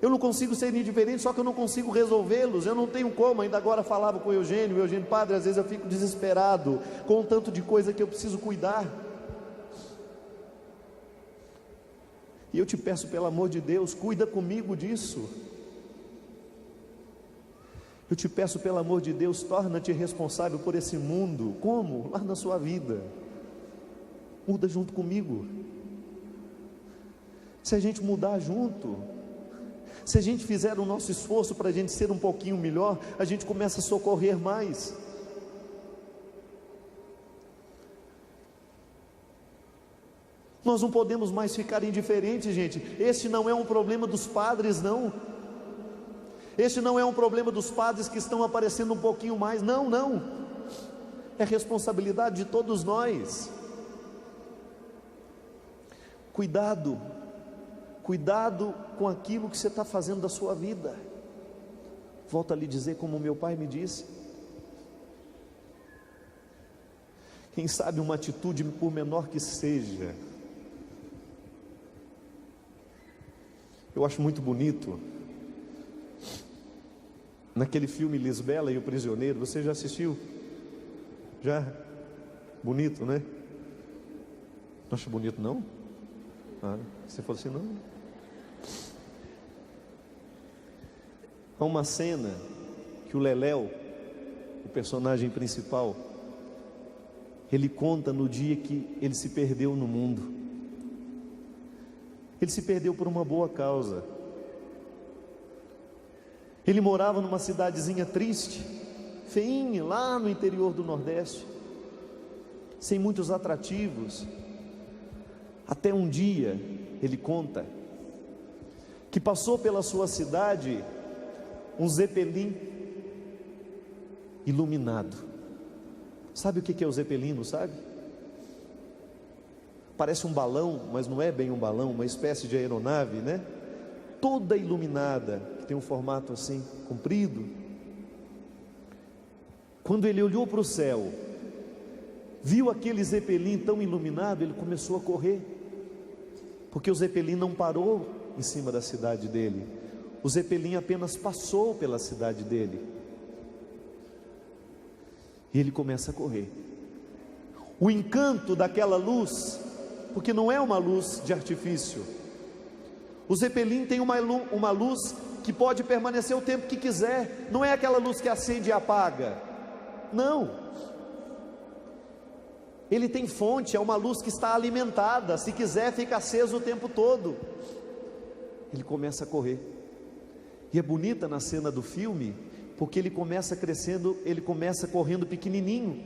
eu não consigo ser indiferente, só que eu não consigo resolvê-los, eu não tenho como. Ainda agora falava com o Eugênio, padre, às vezes eu fico desesperado com o tanto de coisa que eu preciso cuidar, e eu te peço, pelo amor de Deus, cuida comigo disso. Eu te peço, pelo amor de Deus, torna-te responsável por esse mundo. Como? Lá na sua vida. Muda junto comigo. Se a gente mudar junto, se a gente fizer o nosso esforço para a gente ser um pouquinho melhor, a gente começa a socorrer mais. Nós não podemos mais ficar indiferentes, gente. Esse não é um problema dos padres, não. Este não é um problema dos padres que estão aparecendo um pouquinho mais, não, não, é responsabilidade de todos nós. Cuidado com aquilo que você está fazendo da sua vida. Volto a lhe dizer como meu pai me disse, quem sabe uma atitude, por menor que seja. Eu acho muito bonito naquele filme Lisbela e o Prisioneiro. Você já assistiu? Já? Bonito, né? Não acha bonito não? Se for assim, não. Há uma cena que o Leléu, o personagem principal, ele conta no dia que ele se perdeu no mundo. Ele se perdeu por uma boa causa. Ele morava numa cidadezinha triste, feinha, lá no interior do Nordeste, sem muitos atrativos. Até um dia, ele conta, que passou pela sua cidade um Zeppelin iluminado. Sabe o que é o Zeppelin, não sabe? Parece um balão, mas não é bem um balão, uma espécie de aeronave, né? Toda iluminada, que tem um formato assim, comprido. Quando ele olhou para o céu, viu aquele Zeppelin tão iluminado, ele começou a correr, porque o Zeppelin não parou em cima da cidade dele, o Zeppelin apenas passou pela cidade dele, e ele começa a correr. O encanto daquela luz, porque não é uma luz de artifício, o Zeppelin tem uma luz que pode permanecer o tempo que quiser, não é aquela luz que acende e apaga, não, ele tem fonte, é uma luz que está alimentada, se quiser fica aceso o tempo todo. Ele começa a correr, e é bonita na cena do filme, porque ele começa crescendo, ele começa correndo pequenininho,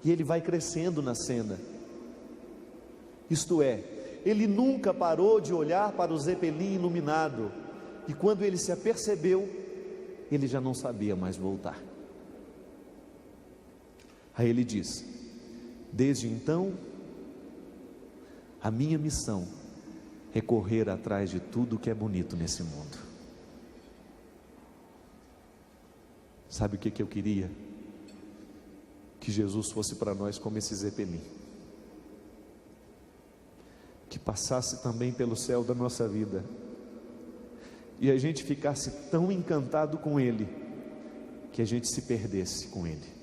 e ele vai crescendo na cena, isto é, ele nunca parou de olhar para o Zeppelin iluminado, e quando ele se apercebeu, ele já não sabia mais voltar. Aí ele diz: desde então, a minha missão é correr atrás de tudo que é bonito nesse mundo. Sabe o que eu queria? Que Jesus fosse para nós como esse Zeppelin, que passasse também pelo céu da nossa vida, e a gente ficasse tão encantado com Ele, que a gente se perdesse com Ele,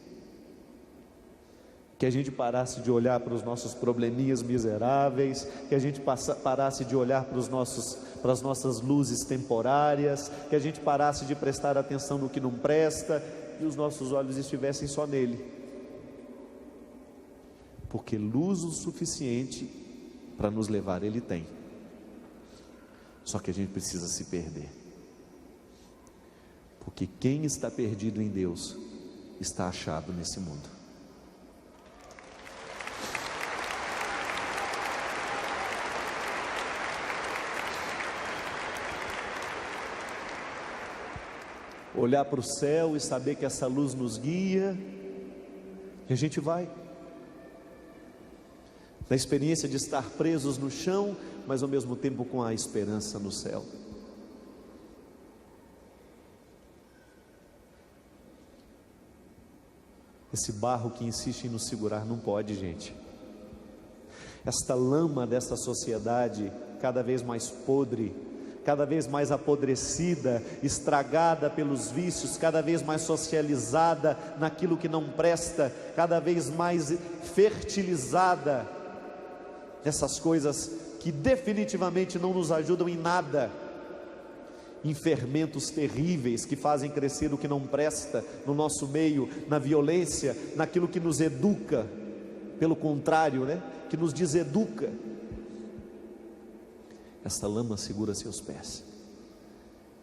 que a gente parasse de olhar para os nossos probleminhas miseráveis, que a gente parasse de olhar para as nossas luzes temporárias, que a gente parasse de prestar atenção no que não presta, e os nossos olhos estivessem só nele, porque luz o suficiente para nos levar Ele tem, só que a gente precisa se perder, porque quem está perdido em Deus, está achado nesse mundo. Olhar para o céu e saber que essa luz nos guia, e a gente vai, na experiência de estar presos no chão, mas ao mesmo tempo com a esperança no céu. Esse barro que insiste em nos segurar não pode, gente. Esta lama dessa sociedade, cada vez mais podre, cada vez mais apodrecida, estragada pelos vícios, cada vez mais socializada naquilo que não presta, cada vez mais fertilizada nessas coisas que definitivamente não nos ajudam em nada, em fermentos terríveis que fazem crescer o que não presta no nosso meio, na violência, naquilo que nos educa, pelo contrário, que nos deseduca. Essa lama segura seus pés,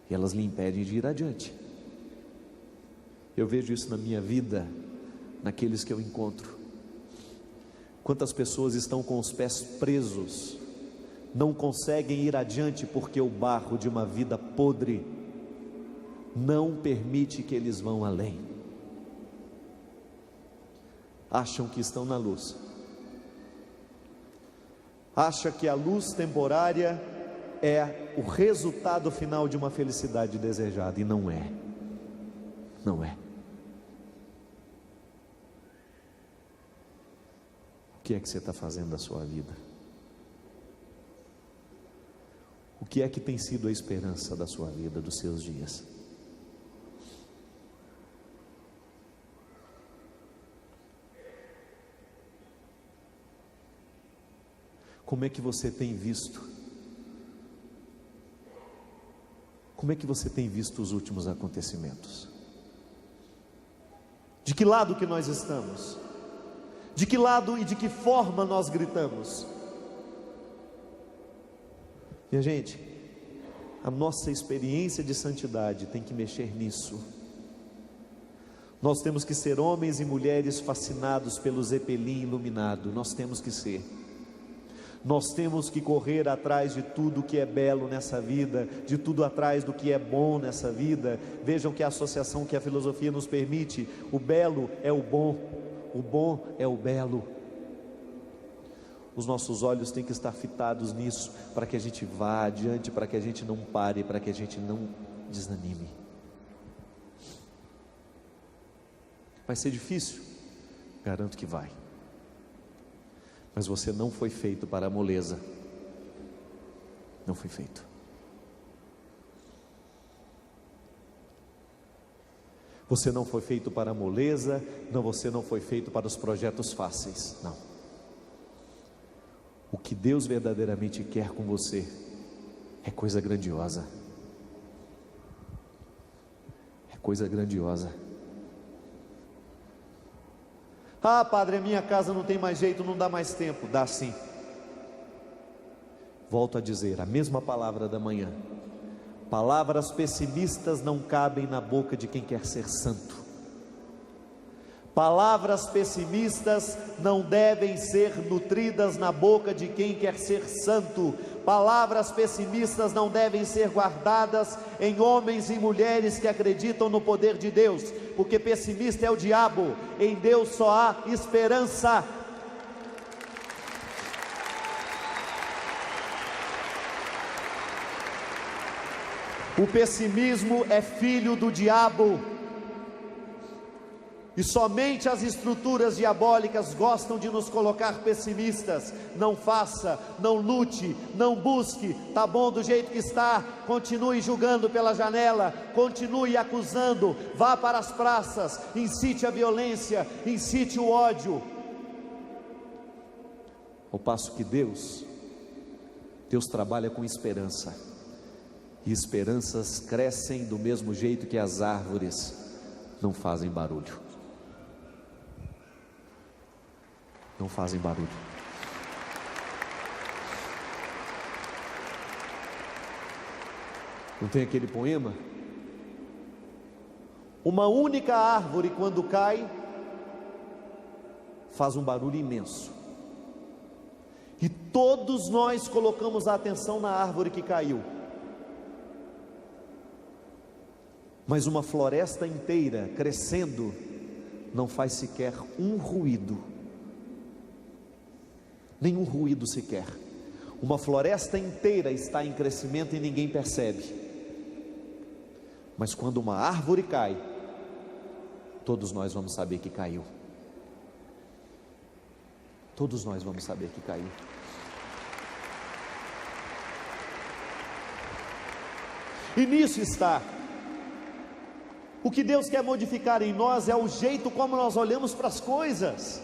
e elas lhe impedem de ir adiante. Eu vejo isso na minha vida, naqueles que eu encontro. Quantas pessoas estão com os pés presos, não conseguem ir adiante, porque o barro de uma vida podre não permite que eles vão além. Acham que estão na luz, acha que a luz temporária é o resultado final de uma felicidade desejada, e não é, não é. O que é que você está fazendo da sua vida? O que é que tem sido a esperança da sua vida, dos seus dias? Como é que você tem visto? Como é que você tem visto os últimos acontecimentos? De que lado que nós estamos? De que lado e de que forma nós gritamos? Minha gente, A nossa experiência de santidade tem que mexer nisso. Nós temos que ser homens e mulheres fascinados pelo Zeppelin iluminado. Nós temos que ser. Nós temos que correr atrás de tudo que é belo nessa vida, de tudo atrás do que é bom nessa vida. Vejam que a associação que a filosofia nos permite: o belo é o bom é o belo. Os nossos olhos têm que estar fitados nisso, para que a gente vá adiante, para que a gente não pare, para que a gente não desanime. Vai ser difícil? Garanto que vai. Mas você não foi feito para a moleza. Não foi feito. Você não foi feito para a moleza. Não, você não foi feito para os projetos fáceis. Não. O que Deus verdadeiramente quer com você é coisa grandiosa. É coisa grandiosa. Ah, padre, a minha casa não tem mais jeito, não dá mais tempo. Dá sim. Volto a dizer a mesma palavra da manhã: palavras pessimistas não cabem na boca de quem quer ser santo. Palavras pessimistas não devem ser nutridas na boca de quem quer ser santo. Palavras pessimistas não devem ser guardadas em homens e mulheres que acreditam no poder de Deus, porque pessimista é o diabo. Em Deus só há esperança. O pessimismo é filho do diabo. E somente as estruturas diabólicas gostam de nos colocar pessimistas. Não faça, não lute, não busque, está bom do jeito que está, continue julgando pela janela, continue acusando, vá para as praças, incite a violência, incite o ódio. Ao passo que Deus trabalha com esperança, e esperanças crescem do mesmo jeito que as árvores não fazem barulho. Não fazem barulho. Não tem aquele poema? Uma única árvore, quando cai, faz um barulho imenso. E todos nós colocamos a atenção na árvore que caiu. Mas uma floresta inteira crescendo não faz sequer um ruído. Nenhum ruído sequer. Uma floresta inteira está em crescimento e ninguém percebe. Mas quando uma árvore cai, todos nós vamos saber que caiu. Todos nós vamos saber que caiu. E nisso está. O que Deus quer modificar em nós é o jeito como nós olhamos para as coisas.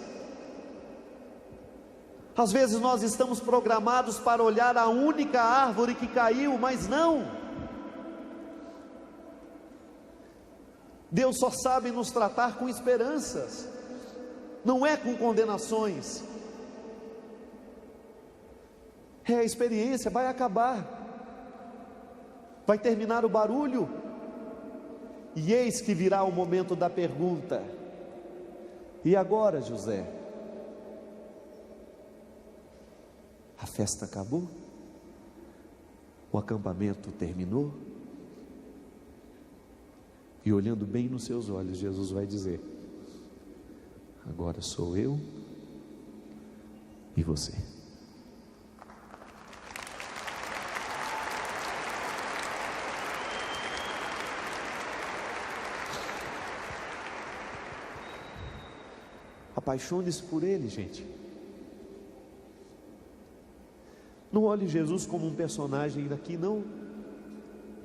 Às vezes nós estamos programados para olhar a única árvore que caiu, mas não. Deus só sabe nos tratar com esperanças, não é com condenações. É a experiência, vai acabar, vai terminar o barulho, e eis que virá o momento da pergunta: e agora, José? A festa acabou? O acampamento terminou? E olhando bem nos seus olhos, Jesus vai dizer: agora sou eu e você. Apaixone-se por Ele, gente. Não olhe Jesus como um personagem daqui, não.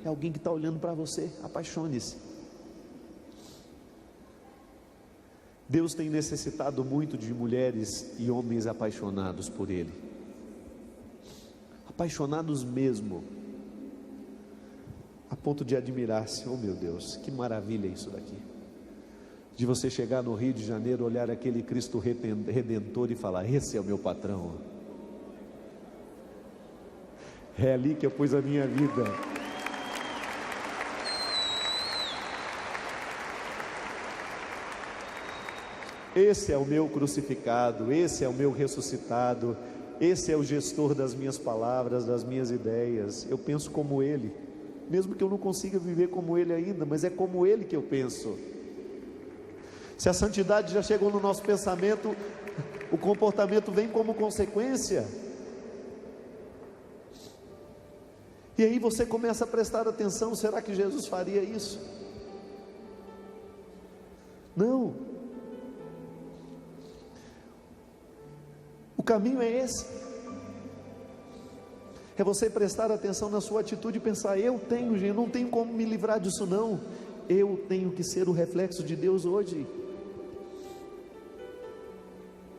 É alguém que está olhando para você. Apaixone-se. Deus tem necessitado muito de mulheres e homens apaixonados por Ele. Apaixonados mesmo, a ponto de admirar-se. Oh meu Deus, que maravilha isso daqui. De você chegar no Rio de Janeiro, olhar aquele Cristo Redentor e falar: esse é o meu patrão. É ali que eu pus a minha vida. esse é o meu crucificado, esse é o meu ressuscitado, esse é o gestor das minhas palavras, das minhas ideias. Eu penso como Ele, mesmo que eu não consiga viver como Ele ainda, mas é como Ele que eu penso. Se a santidade já chegou no nosso pensamento, o comportamento vem como consequência. E aí você começa a prestar atenção: será que Jesus faria isso? Não. O caminho é esse. É você prestar atenção na sua atitude e pensar: eu não tenho como me livrar disso não. Eu tenho que ser o reflexo de Deus hoje.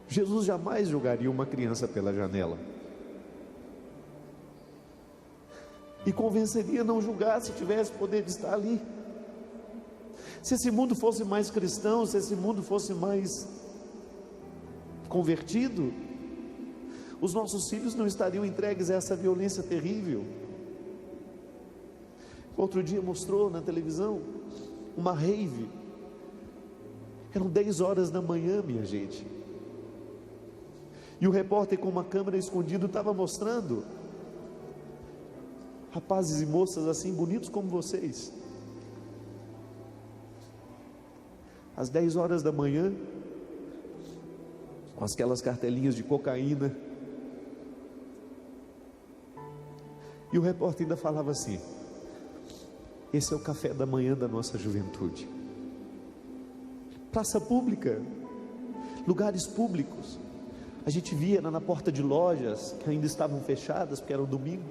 Jesus jamais julgaria uma criança pela janela. E convenceria a não julgar se tivesse poder de estar ali. Se esse mundo fosse mais cristão, se esse mundo fosse mais convertido, os nossos filhos não estariam entregues a essa violência terrível. Outro dia mostrou na televisão uma rave. Eram 10 horas da manhã, minha gente. E o repórter com uma câmera escondida estava mostrando rapazes e moças assim, bonitos como vocês, às 10 horas da manhã, com aquelas cartelinhas de cocaína. E o repórter ainda falava assim: esse é o café da manhã da nossa juventude. Praça pública, lugares públicos. A gente via na porta de lojas que ainda estavam fechadas porque era um domingo.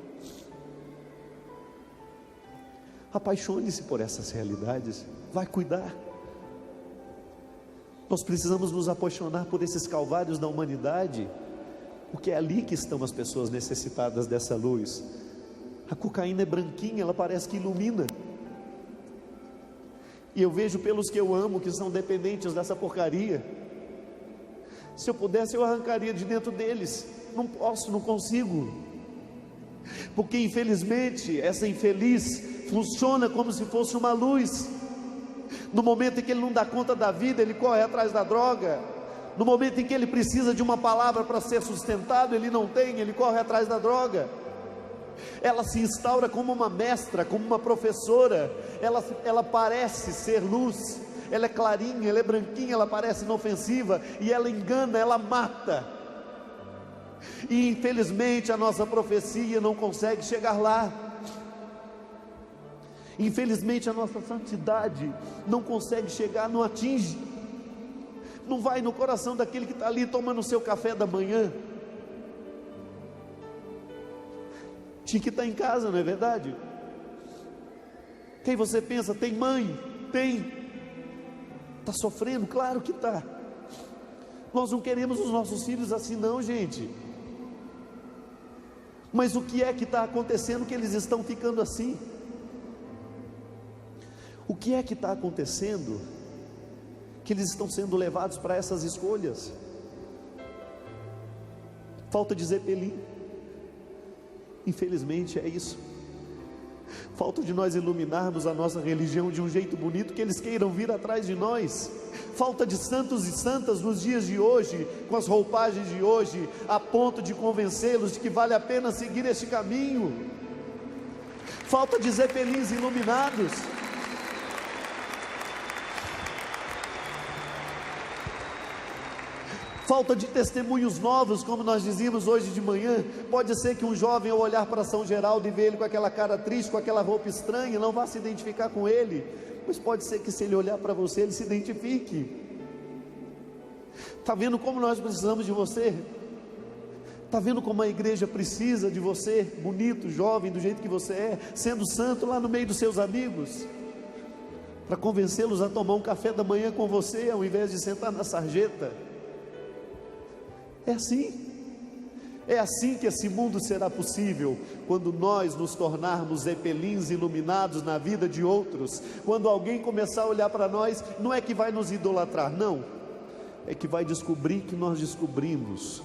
Apaixone-se por essas realidades, vai cuidar. Nós precisamos nos apaixonar por esses calvários da humanidade, porque é ali que estão as pessoas necessitadas dessa luz. A cocaína é branquinha, ela parece que ilumina. E eu vejo pelos que eu amo, que são dependentes dessa porcaria. Se eu pudesse, eu arrancaria de dentro deles. Não posso, não consigo. Porque infelizmente, essa infeliz funciona como se fosse uma luz. No momento em que ele não dá conta da vida, ele corre atrás da droga. No momento em que ele precisa de uma palavra para ser sustentado, ele não tem, ele corre atrás da droga. Ela se instaura como uma mestra, como uma professora. Ela parece ser luz, ela é clarinha, ela é branquinha, ela parece inofensiva, e ela engana, ela mata. E infelizmente a nossa profecia não consegue chegar lá. Infelizmente a nossa santidade não consegue chegar, não atinge, não vai no coração daquele que está ali tomando o seu café da manhã. Tinha que estar em casa, não é verdade? Quem você pensa, tem mãe? Tem. Está sofrendo? Claro que está. Nós não queremos os nossos filhos assim não, gente. Mas o que é que está acontecendo que eles estão ficando assim? O que é que está acontecendo que eles estão sendo levados para essas escolhas? Falta de Zeppelin. Infelizmente é isso. Falta de nós iluminarmos a nossa religião de um jeito bonito que eles queiram vir atrás de nós. Falta de santos e santas nos dias de hoje, com as roupagens de hoje, a ponto de convencê-los de que vale a pena seguir este caminho. Falta de Zeppelins iluminados. Falta de testemunhos novos, como nós dizíamos hoje de manhã. Pode ser que um jovem, ao olhar para São Geraldo e ver ele com aquela cara triste, com aquela roupa estranha, não vá se identificar com ele, mas pode ser que se ele olhar para você, ele se identifique. Está vendo como nós precisamos de você? Está vendo como a igreja precisa de você, bonito, jovem, do jeito que você é, sendo santo lá no meio dos seus amigos, para convencê-los a tomar um café da manhã com você, ao invés de sentar na sarjeta? É assim que esse mundo será possível, quando nós nos tornarmos zeppelins iluminados na vida de outros. Quando alguém começar a olhar para nós, não é que vai nos idolatrar, não, é que vai descobrir que nós descobrimos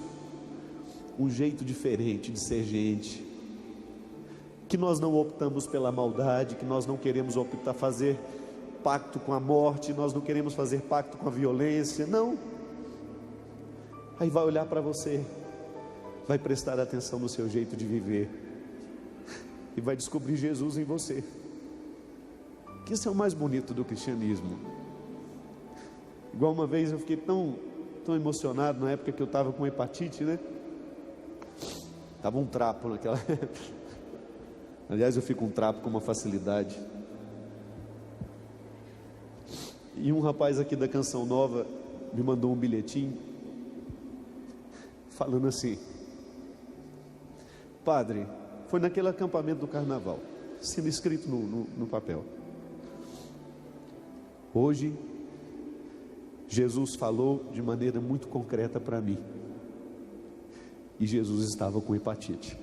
um jeito diferente de ser gente, que nós não optamos pela maldade, que nós não queremos fazer pacto com a morte, nós não queremos fazer pacto com a violência, não. Aí vai olhar para você, vai prestar atenção no seu jeito de viver e vai descobrir Jesus em você. Que isso é o mais bonito do cristianismo. Igual uma vez eu fiquei tão emocionado na época que eu estava com hepatite, né? Estava um trapo naquela. Aliás, eu fico com um trapo com uma facilidade. E um rapaz aqui da Canção Nova me mandou um bilhetinho falando assim: padre, foi naquele acampamento do carnaval, sendo escrito no papel: hoje Jesus falou de maneira muito concreta para mim, e Jesus estava com hepatite.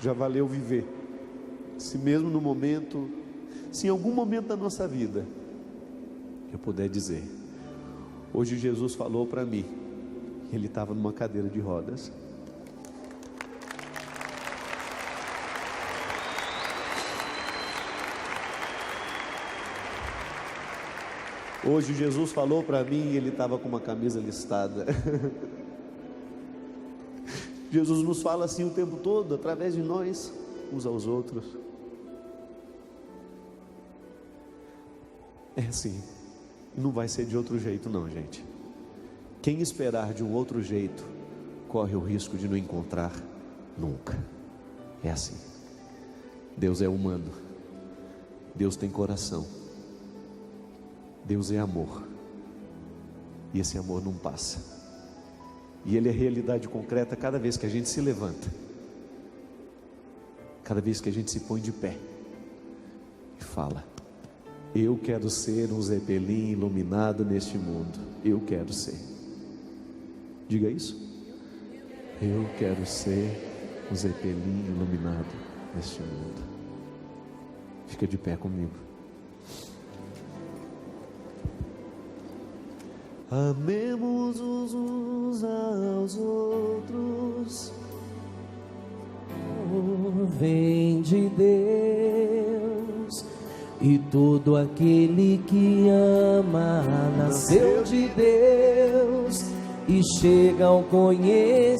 Já valeu viver. Se mesmo no momento, se em algum momento da nossa vida eu puder dizer: hoje Jesus falou para mim, ele estava numa cadeira de rodas. Hoje Jesus falou para mim e ele estava com uma camisa listada. Jesus nos fala assim o tempo todo, através de nós, uns aos outros. É assim, não vai ser de outro jeito não, gente. Quem esperar de um outro jeito, corre o risco de não encontrar nunca. É assim. Deus é humano, Deus tem coração, Deus é amor, e esse amor não passa. E Ele é realidade concreta cada vez que a gente se levanta, cada vez que a gente se põe de pé e fala: eu quero ser um Zeppelin iluminado neste mundo. Eu quero ser. Diga isso. Eu quero ser um Zeppelin iluminado neste mundo. Fica de pé comigo. Amemos uns aos outros. Vem de Deus, e todo aquele que ama nasceu de Deus e chega ao conhecimento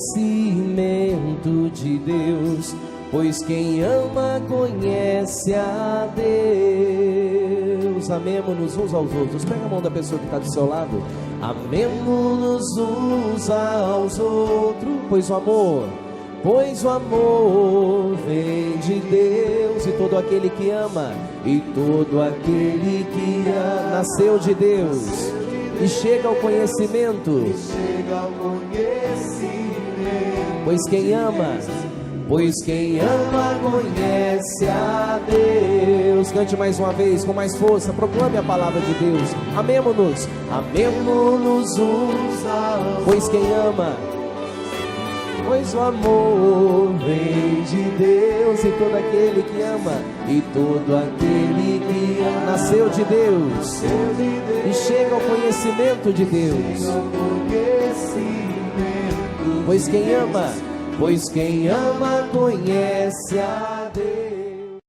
de Deus, pois quem ama conhece a Deus. Amemo-nos uns aos outros. Pega a mão da pessoa que está do seu lado. Amemo-nos uns aos outros, pois o amor vem de Deus, e todo aquele que ama, e todo aquele que nasceu de Deus e chega ao conhecimento, pois quem ama conhece a Deus. Cante mais uma vez com mais força, proclame a palavra de Deus. Amemo-nos uns aos, pois quem ama, pois o amor vem de Deus, e todo aquele que ama, e todo aquele que nasceu de Deus e chega ao conhecimento de Deus, pois quem ama conhece a